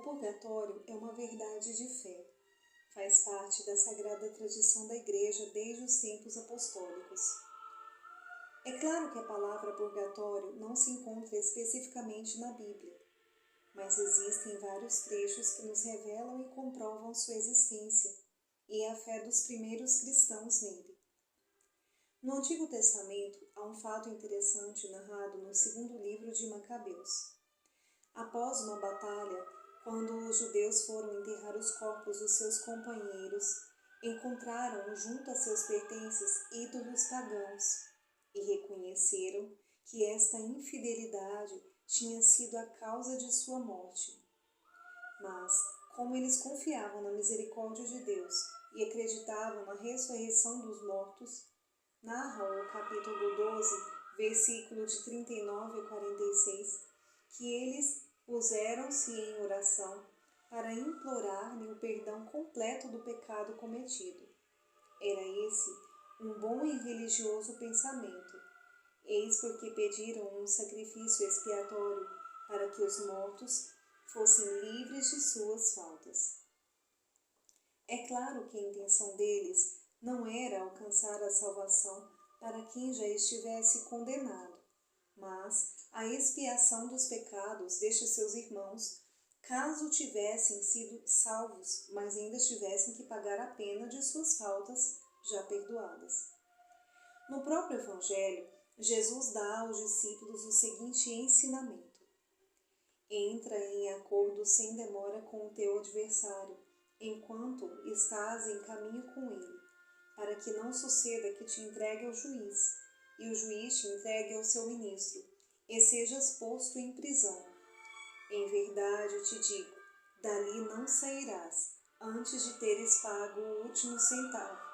purgatório é uma verdade de fé. Faz parte da sagrada tradição da Igreja desde os tempos apostólicos. É claro que a palavra purgatório não se encontra especificamente na Bíblia, mas existem vários trechos que nos revelam e comprovam sua existência e a fé dos primeiros cristãos nele. No Antigo Testamento, há um fato interessante narrado no segundo livro de Macabeus. Após uma batalha, quando os judeus foram enterrar os corpos dos seus companheiros, encontraram junto a seus pertences ídolos pagãos e reconheceram que esta infidelidade tinha sido a causa de sua morte. Mas, como eles confiavam na misericórdia de Deus e acreditavam na ressurreição dos mortos, narra o capítulo 12, versículo de 39 a 46, que eles puseram-se em oração para implorar-lhe o perdão completo do pecado cometido. Era esse um bom e religioso pensamento. Eis porque pediram um sacrifício expiatório para que os mortos fossem livres de suas faltas. É claro que a intenção deles não era alcançar a salvação para quem já estivesse condenado, mas a expiação dos pecados destes seus irmãos, caso tivessem sido salvos, mas ainda tivessem que pagar a pena de suas faltas já perdoadas. No próprio Evangelho, Jesus dá aos discípulos o seguinte ensinamento: entra em acordo sem demora com o teu adversário, enquanto estás em caminho com ele, para que não suceda que te entregue ao juiz, e o juiz te entregue ao seu ministro, e sejas posto em prisão. Em verdade te digo, dali não sairás, antes de teres pago o último centavo.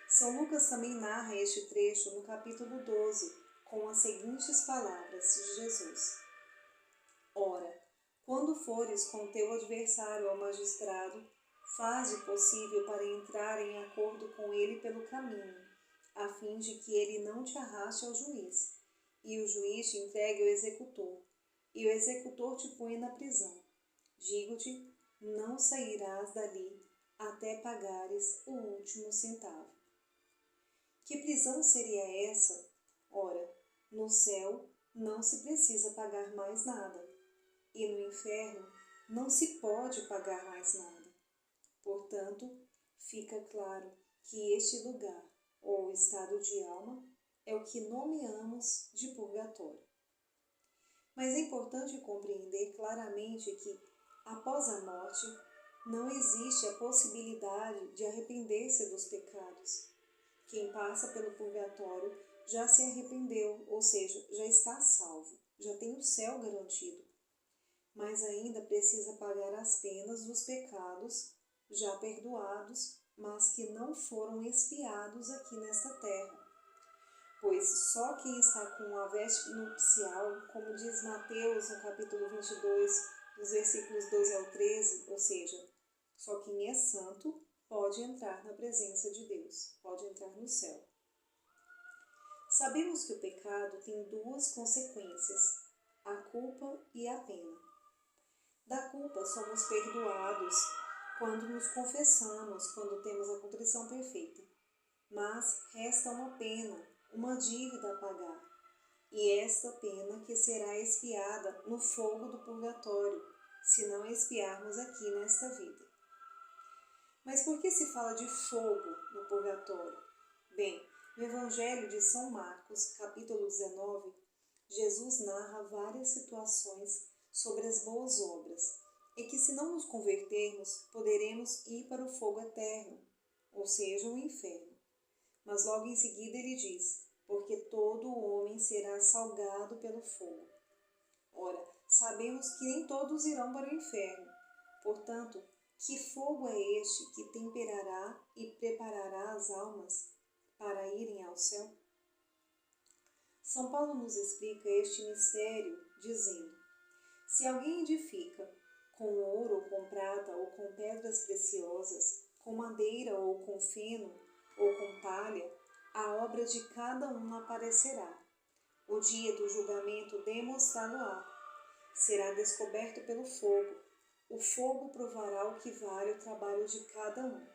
São Lucas também narra este trecho no capítulo 12, com as seguintes palavras de Jesus: ora, quando fores com teu adversário ao magistrado, faze o possível para entrar em acordo com ele pelo caminho, a fim de que ele não te arraste ao juiz, e o juiz te entregue ao executor, e o executor te põe na prisão. Digo-te, não sairás dali até pagares o último centavo. Que prisão seria essa? Ora, no céu não se precisa pagar mais nada, e no inferno não se pode pagar mais nada. Portanto, fica claro que este lugar, ou estado de alma, é o que nomeamos de purgatório. Mas é importante compreender claramente que, após a morte, não existe a possibilidade de arrepender-se dos pecados. Quem passa pelo purgatório já se arrependeu, ou seja, já está salvo, já tem o céu garantido. Mas ainda precisa pagar as penas dos pecados já perdoados, mas que não foram expiados aqui nesta terra. Pois só quem está com a veste nupcial, como diz Mateus no capítulo 22, dos versículos 12 ao 13, ou seja, só quem é santo pode entrar na presença de Deus, pode entrar no céu. Sabemos que o pecado tem duas consequências, a culpa e a pena. Da culpa somos perdoados quando nos confessamos, quando temos a contrição perfeita. Mas resta uma pena, uma dívida a pagar, e esta pena que será expiada no fogo do purgatório, se não expiarmos aqui nesta vida. Mas por que se fala de fogo no purgatório? Bem, no Evangelho de São Marcos, capítulo 19, Jesus narra várias situações sobre as boas obras, e que se não nos convertermos, poderemos ir para o fogo eterno, ou seja, o inferno. Mas logo em seguida ele diz, porque todo homem será salgado pelo fogo. Ora, sabemos que nem todos irão para o inferno. Portanto, que fogo é este que temperará e preparará as almas para irem ao céu? São Paulo nos explica este mistério, dizendo: se alguém edifica com ouro ou com prata ou com pedras preciosas, com madeira ou com feno ou com palha, a obra de cada um aparecerá. O dia do julgamento demonstrá-lo-á. Será descoberto pelo fogo, o fogo provará o que vale o trabalho de cada um.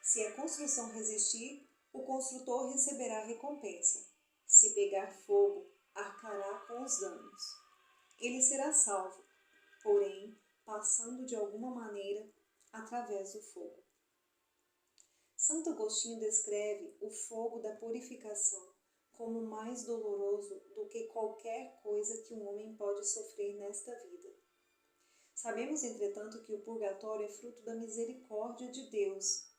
Se a construção resistir, o construtor receberá recompensa. Se pegar fogo, arcará com os danos. Ele será salvo, porém, passando de alguma maneira através do fogo. Santo Agostinho descreve o fogo da purificação como mais doloroso do que qualquer coisa que um homem pode sofrer nesta vida. Sabemos, entretanto, que o purgatório é fruto da misericórdia de Deus,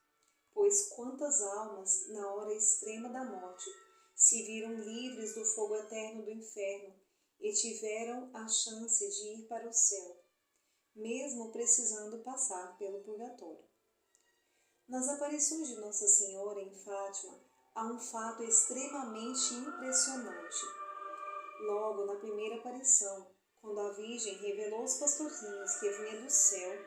pois quantas almas, na hora extrema da morte, se viram livres do fogo eterno do inferno e tiveram a chance de ir para o céu, mesmo precisando passar pelo purgatório. Nas aparições de Nossa Senhora em Fátima, há um fato extremamente impressionante. Logo na primeira aparição, quando a Virgem revelou aos pastorzinhos que vinha do céu,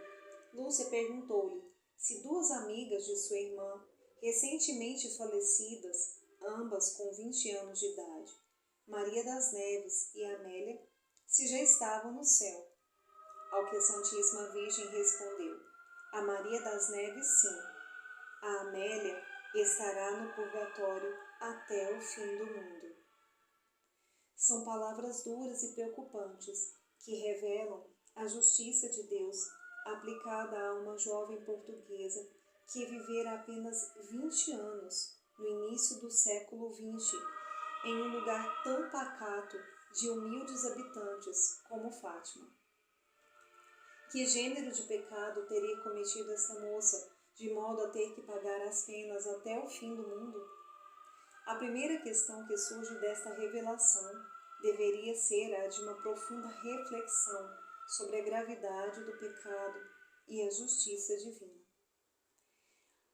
Lúcia perguntou-lhe se duas amigas de sua irmã, recentemente falecidas, ambas com 20 anos de idade, Maria das Neves e Amélia, se já estavam no céu. Ao que a Santíssima Virgem respondeu: a Maria das Neves, sim. A Amélia estará no purgatório até o fim do mundo. São palavras duras e preocupantes que revelam a justiça de Deus aplicada a uma jovem portuguesa que vivera apenas 20 anos no início do século XX, em um lugar tão pacato de humildes habitantes como Fátima. Que gênero de pecado teria cometido esta moça, de modo a ter que pagar as penas até o fim do mundo? A primeira questão que surge desta revelação deveria ser a de uma profunda reflexão sobre a gravidade do pecado e a justiça divina.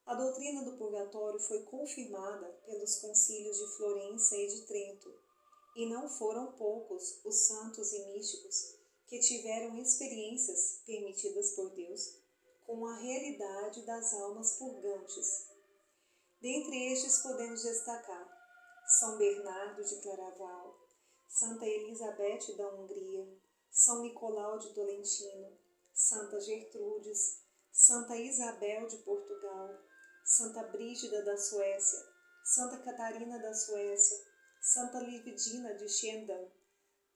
A doutrina do purgatório foi confirmada pelos concílios de Florença e de Trento, e não foram poucos os santos e místicos que tiveram experiências permitidas por Deus com a realidade das almas purgantes. Dentre estes podemos destacar São Bernardo de Claraval, Santa Elizabeth da Hungria, São Nicolau de Tolentino, Santa Gertrudes, Santa Isabel de Portugal, Santa Brígida da Suécia, Santa Catarina da Suécia, Santa Livdina de Schiedam,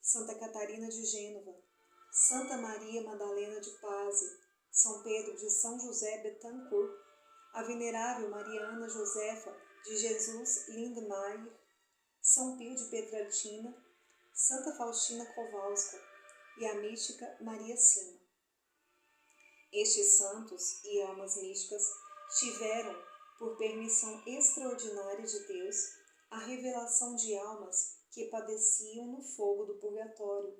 Santa Catarina de Gênova, Santa Maria Madalena de Pazzi, São Pedro de São José Betancourt, a Venerável Mariana Josefa de Jesus Lindmeier, São Pio de Pietrelcina, Santa Faustina Kowalska e a mística Maria Sima. Estes santos e almas místicas tiveram, por permissão extraordinária de Deus, a revelação de almas que padeciam no fogo do purgatório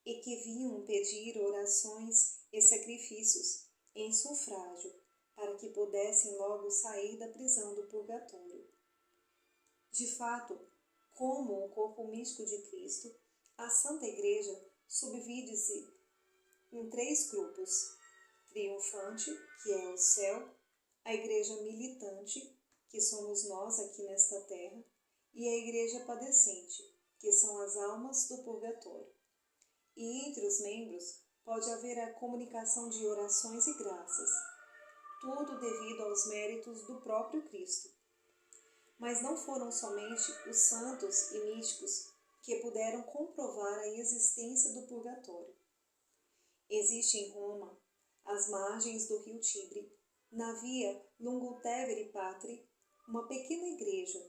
e que vinham pedir orações e sacrifícios em sufrágio para que pudessem logo sair da prisão do purgatório. De fato, como o corpo místico de Cristo, a Santa Igreja subdivide-se em 3 grupos: triunfante, que é o céu, a Igreja militante, que somos nós aqui nesta terra, e a Igreja padecente, que são as almas do purgatório. E entre os membros pode haver a comunicação de orações e graças, tudo devido aos méritos do próprio Cristo. Mas não foram somente os santos e místicos que puderam comprovar a existência do purgatório. Existe em Roma, às margens do rio Tibre, na via Lungo Tevere Patri, uma pequena igreja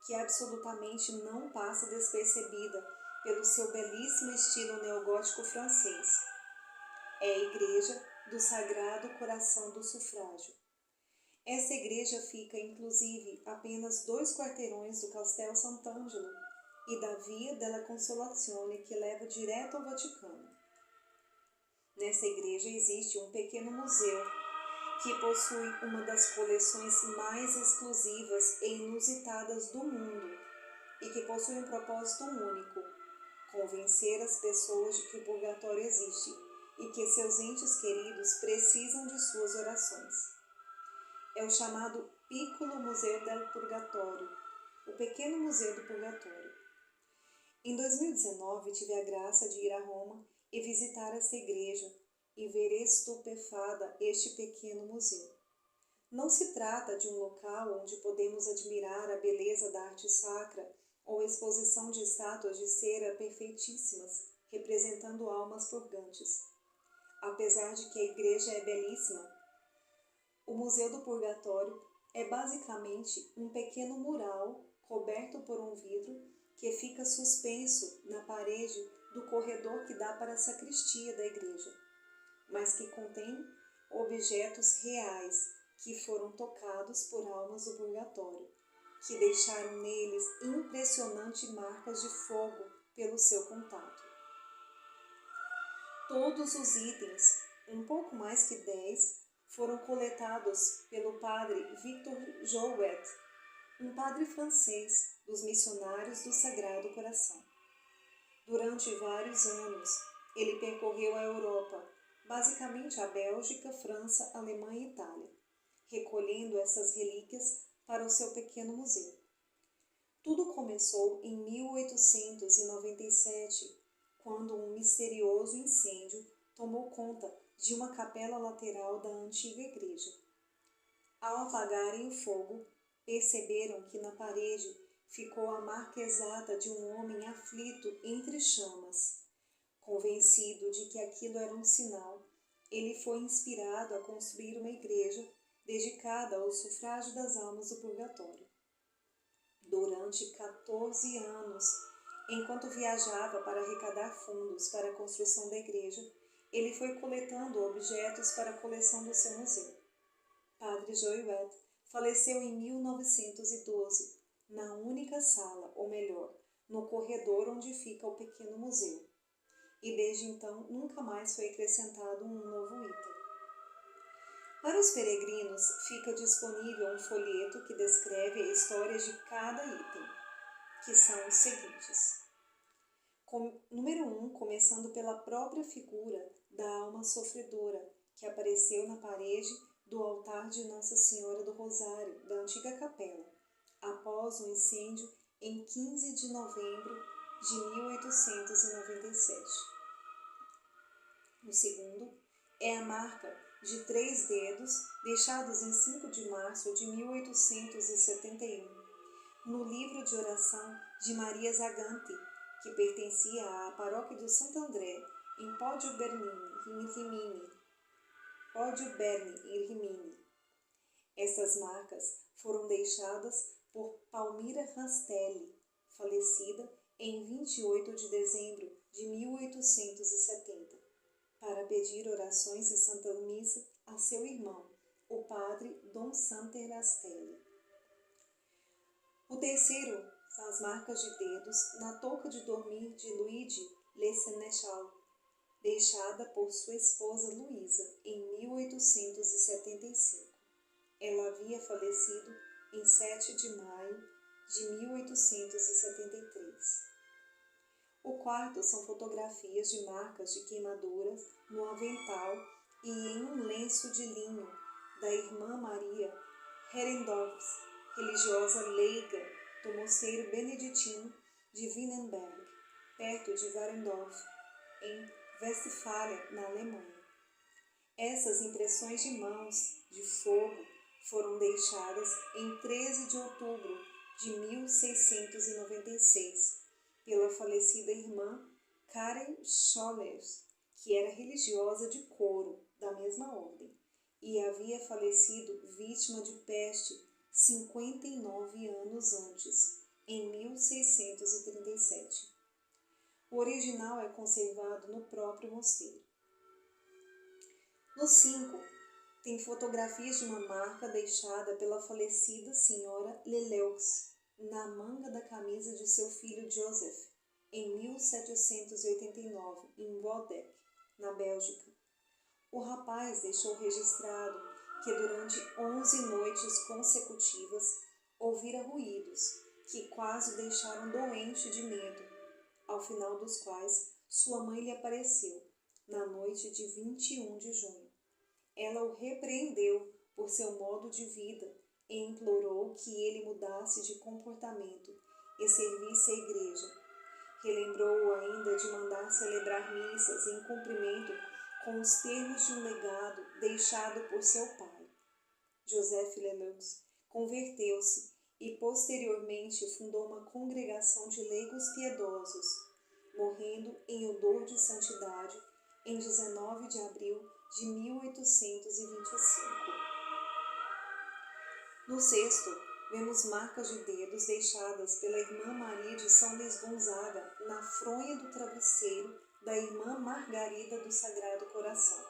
que absolutamente não passa despercebida pelo seu belíssimo estilo neogótico francês. É a Igreja do Sagrado Coração do Sufrágio. Esta igreja fica, inclusive, apenas 2 quarteirões do Castel Sant'Angelo e da Via della Consolazione, que leva direto ao Vaticano. Nesta igreja existe um pequeno museu que possui uma das coleções mais exclusivas e inusitadas do mundo e que possui um propósito único: convencer as pessoas de que o purgatório existe e que seus entes queridos precisam de suas orações. É o chamado Piccolo Museo del Purgatorio, o Pequeno Museu do Purgatório. Em 2019, tive a graça de ir a Roma e visitar esta igreja, e ver estupefada este pequeno museu. Não se trata de um local onde podemos admirar a beleza da arte sacra ou exposição de estátuas de cera perfeitíssimas, representando almas purgantes. Apesar de que a igreja é belíssima, o Museu do Purgatório é basicamente um pequeno mural coberto por um vidro que fica suspenso na parede do corredor que dá para a sacristia da igreja, mas que contém objetos reais que foram tocados por almas do purgatório, que deixaram neles impressionantes marcas de fogo pelo seu contato. Todos os itens, um pouco mais que 10, foram coletados pelo padre Victor Jouet, um padre francês dos missionários do Sagrado Coração. Durante vários anos, ele percorreu a Europa, basicamente a Bélgica, França, Alemanha e Itália, recolhendo essas relíquias para o seu pequeno museu. Tudo começou em 1897, quando um misterioso incêndio tomou conta de uma capela lateral da antiga igreja. Ao apagarem o fogo, perceberam que na parede ficou a marca exata de um homem aflito entre chamas. Convencido de que aquilo era um sinal, ele foi inspirado a construir uma igreja dedicada ao sufrágio das almas do purgatório. Durante 14 anos, enquanto viajava para arrecadar fundos para a construção da igreja, ele foi coletando objetos para a coleção do seu museu. Padre Jouet faleceu em 1912, na única sala, ou melhor, no corredor onde fica o pequeno museu. E desde então nunca mais foi acrescentado um novo item. Para os peregrinos fica disponível um folheto que descreve a história de cada item, que são os seguintes. Número 1, começando pela própria figura da alma sofredora, que apareceu na parede do altar de Nossa Senhora do Rosário, da antiga capela, após o incêndio em 15 de novembro de 1897. O segundo é a marca de 3 dedos deixados em 5 de março de 1871, no livro de oração de Maria Zagante, que pertencia à paróquia do Santo André, em Poggio Berni, em Rimini. Essas marcas foram deixadas por Palmira Rastelli, falecida em 28 de dezembro de 1870, para pedir orações e Santa Missa a seu irmão, o padre Dom Santer Rastelli. O terceiro são as marcas de dedos na touca de dormir de Luigi Le Sénéchal, deixada por sua esposa Luísa em 1875. Ela havia falecido em 7 de maio de 1873. O quarto são fotografias de marcas de queimaduras no avental e em um lenço de linho da irmã Maria Herendorf, religiosa leiga do mosteiro beneditino de Wittenberg, perto de Warendorf, em Westfália, na Alemanha. Essas impressões de mãos de fogo foram deixadas em 13 de outubro de 1696 pela falecida irmã Karen Schollers, que era religiosa de Coro, da mesma ordem, e havia falecido vítima de peste 59 anos antes, em 1637. O original é conservado no próprio mosteiro. No 5, tem fotografias de uma marca deixada pela falecida senhora Leleux na manga da camisa de seu filho Joseph, em 1789, em Waldeck, na Bélgica. O rapaz deixou registrado que durante 11 noites consecutivas ouvira ruídos que quase o deixaram doente de medo, ao final dos quais sua mãe lhe apareceu, na noite de 21 de junho. Ela o repreendeu por seu modo de vida e implorou que ele mudasse de comportamento e servisse à igreja. Relembrou-o ainda de mandar celebrar missas em cumprimento com os termos de um legado deixado por seu pai. Joseph Leleux converteu-se e posteriormente fundou uma congregação de leigos piedosos, morrendo em odor de santidade em 19 de abril de 1825. No cesto, vemos marcas de dedos deixadas pela irmã Maria de São Luís Gonzaga na fronha do travesseiro da irmã Margarida do Sagrado Coração,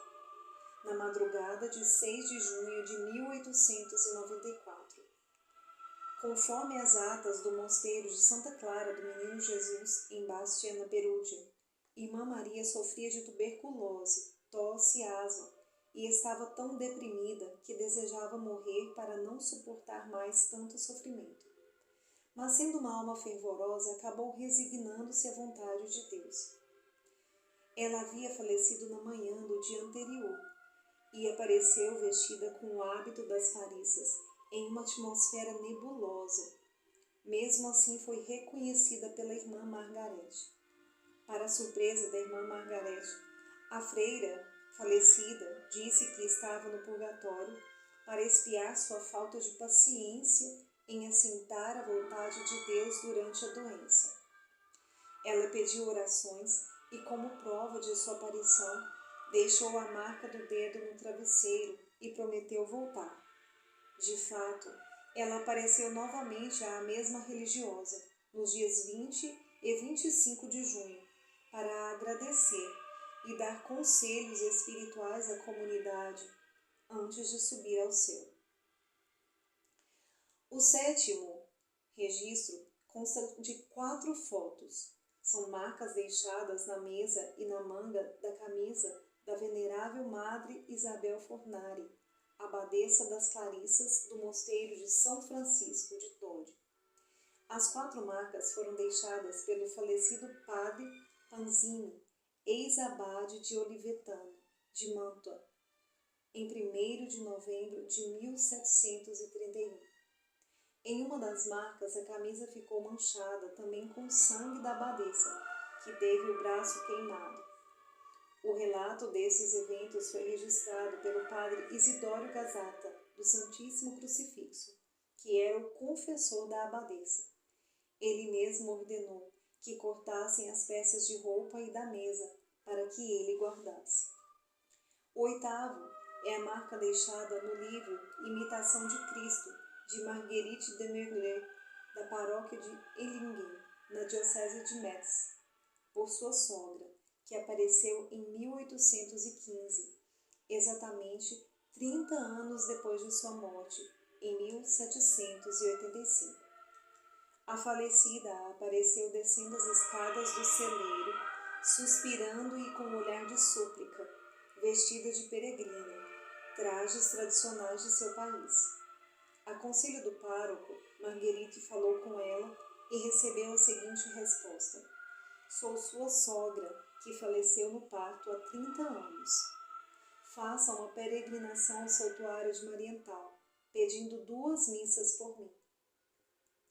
na madrugada de 6 de junho de 1894. Conforme as atas do mosteiro de Santa Clara do Menino Jesus, em Bastia, Perugia, irmã Maria sofria de tuberculose, tosse e asma, e estava tão deprimida que desejava morrer para não suportar mais tanto sofrimento. Mas, sendo uma alma fervorosa, acabou resignando-se à vontade de Deus. Ela havia falecido na manhã do dia anterior e apareceu vestida com o hábito das Clarissas, em uma atmosfera nebulosa. Mesmo assim, foi reconhecida pela irmã Margarete. Para a surpresa da irmã Margarete, a freira falecida disse que estava no purgatório para expiar sua falta de paciência em assentar a vontade de Deus durante a doença. Ela pediu orações e, como prova de sua aparição, deixou a marca do dedo no travesseiro e prometeu voltar. De fato, ela apareceu novamente à mesma religiosa, nos dias 20 e 25 de junho, para agradecer e dar conselhos espirituais à comunidade antes de subir ao céu. O sétimo registro consta de 4 fotos. São marcas deixadas na mesa e na manga da camisa da venerável Madre Isabel Fornari, abadesa das Clarissas do mosteiro de São Francisco de Todi. As 4 marcas foram deixadas pelo falecido padre Panzini, ex-abade de Olivetano, de Mantua, em 1º de novembro de 1731. Em uma das marcas, a camisa ficou manchada também com sangue da abadesa, que teve o braço queimado. O relato desses eventos foi registrado pelo padre Isidório Gazata, do Santíssimo Crucifixo, que era o confessor da abadesa. Ele mesmo ordenou que cortassem as peças de roupa e da mesa, para que ele guardasse. O 8º é a marca deixada no livro Imitação de Cristo, de Marguerite de Merlet, da paróquia de Illingen, na diocese de Metz, por sua sogra, que apareceu em 1815, exatamente 30 anos depois de sua morte, em 1785. A falecida apareceu descendo as escadas do celeiro, suspirando e com um olhar de súplica, vestida de peregrina, trajes tradicionais de seu país. A conselho do pároco, Marguerite falou com ela e recebeu a seguinte resposta: "Sou sua sogra, que faleceu no parto há 30 anos. Faça uma peregrinação ao santuário de Mariental, pedindo 2 missas por mim."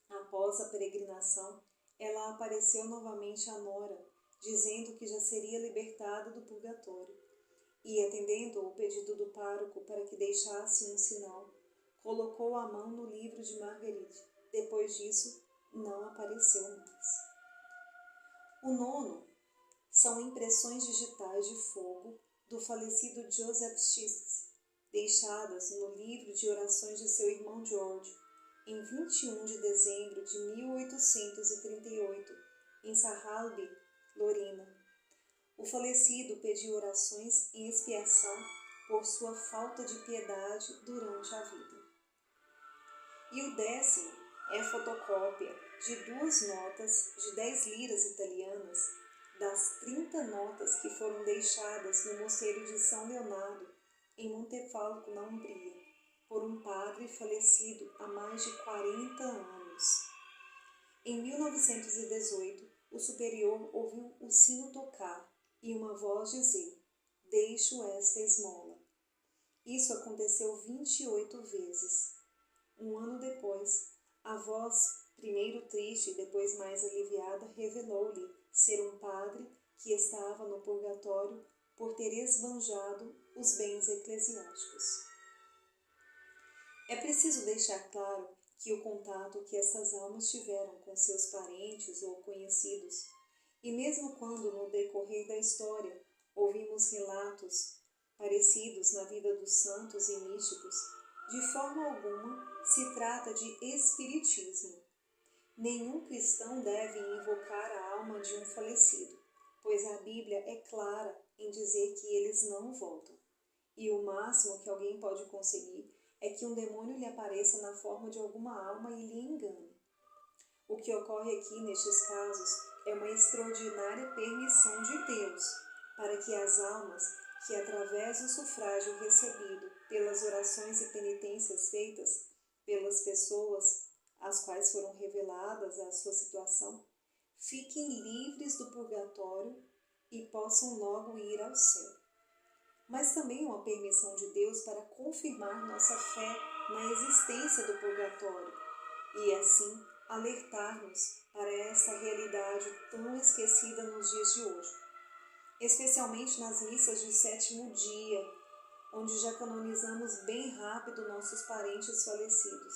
Após a peregrinação, ela apareceu novamente à nora, dizendo que já seria libertada do purgatório, e, atendendo ao pedido do pároco para que deixasse um sinal, colocou a mão no livro de Marguerite. Depois disso, não apareceu mais. O 9º são impressões digitais de fogo do falecido Joseph Schist, deixadas no livro de orações de seu irmão George, em 21 de dezembro de 1838, em Sahalby, Lorena. O falecido pediu orações em expiação por sua falta de piedade durante a vida. E o 10º é a fotocópia de 2 notas de 10 liras italianas das 30 notas que foram deixadas no mosteiro de São Leonardo, em Montefalco, na Umbria, por um padre falecido há mais de 40 anos. Em 1918, o superior ouviu o sino tocar e uma voz dizer: "Deixo esta esmola." Isso aconteceu 28 vezes. Um ano depois, a voz, primeiro triste e depois mais aliviada, revelou-lhe ser um padre que estava no purgatório por ter esbanjado os bens eclesiásticos. É preciso deixar claro que o contato que estas almas tiveram com seus parentes ou conhecidos, e mesmo quando no decorrer da história ouvimos relatos parecidos na vida dos santos e místicos, de forma alguma se trata de espiritismo. Nenhum cristão deve invocar a alma de um falecido, pois a Bíblia é clara em dizer que eles não voltam. E o máximo que alguém pode conseguir é que um demônio lhe apareça na forma de alguma alma e lhe engane. O que ocorre aqui nestes casos é uma extraordinária permissão de Deus para que as almas que, através do sufrágio recebido pelas orações e penitências feitas pelas pessoas às quais foram reveladas a sua situação, fiquem livres do purgatório e possam logo ir ao céu. Mas também uma permissão de Deus para confirmar nossa fé na existência do purgatório e, assim, alertar-nos para essa realidade tão esquecida nos dias de hoje, especialmente nas missas de sétimo dia, onde já canonizamos bem rápido nossos parentes falecidos,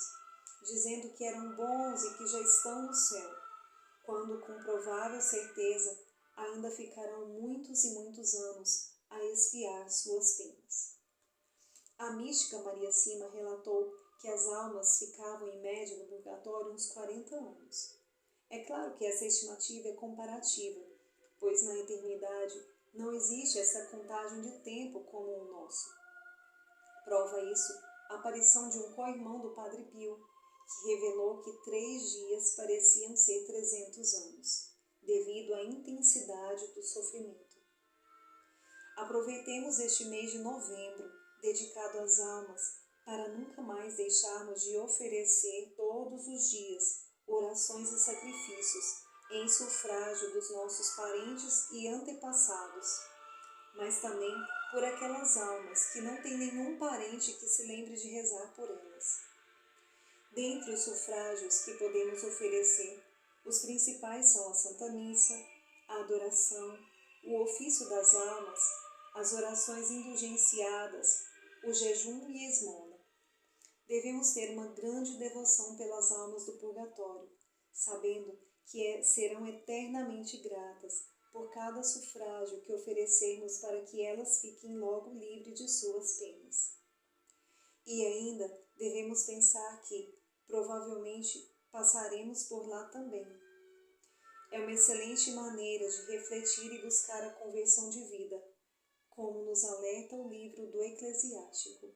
dizendo que eram bons e que já estão no céu, quando com provável certeza ainda ficarão muitos e muitos anos a expiar suas penas. A mística Maria Sima relatou que as almas ficavam em média no purgatório uns 40 anos. É claro que essa estimativa é comparativa, pois na eternidade não existe essa contagem de tempo como o nosso. Prova isso a aparição de um co-irmão do Padre Pio, que revelou que 3 dias pareciam ser 300 anos, devido à intensidade do sofrimento. Aproveitemos este mês de novembro, dedicado às almas, para nunca mais deixarmos de oferecer todos os dias orações e sacrifícios em sufrágio dos nossos parentes e antepassados, mas também por aquelas almas que não têm nenhum parente que se lembre de rezar por elas. Dentre os sufrágios que podemos oferecer, os principais são a Santa Missa, a adoração, o ofício das almas, as orações indulgenciadas, o jejum e a esmola. Devemos ter uma grande devoção pelas almas do purgatório, sabendo que serão eternamente gratas por cada sufrágio que oferecermos para que elas fiquem logo livres de suas penas. E ainda devemos pensar que, provavelmente, passaremos por lá também. É uma excelente maneira de refletir e buscar a conversão de vida, como nos alerta o livro do Eclesiástico.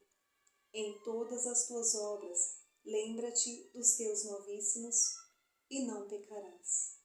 Em todas as tuas obras, lembra-te dos teus novíssimos e não pecarás.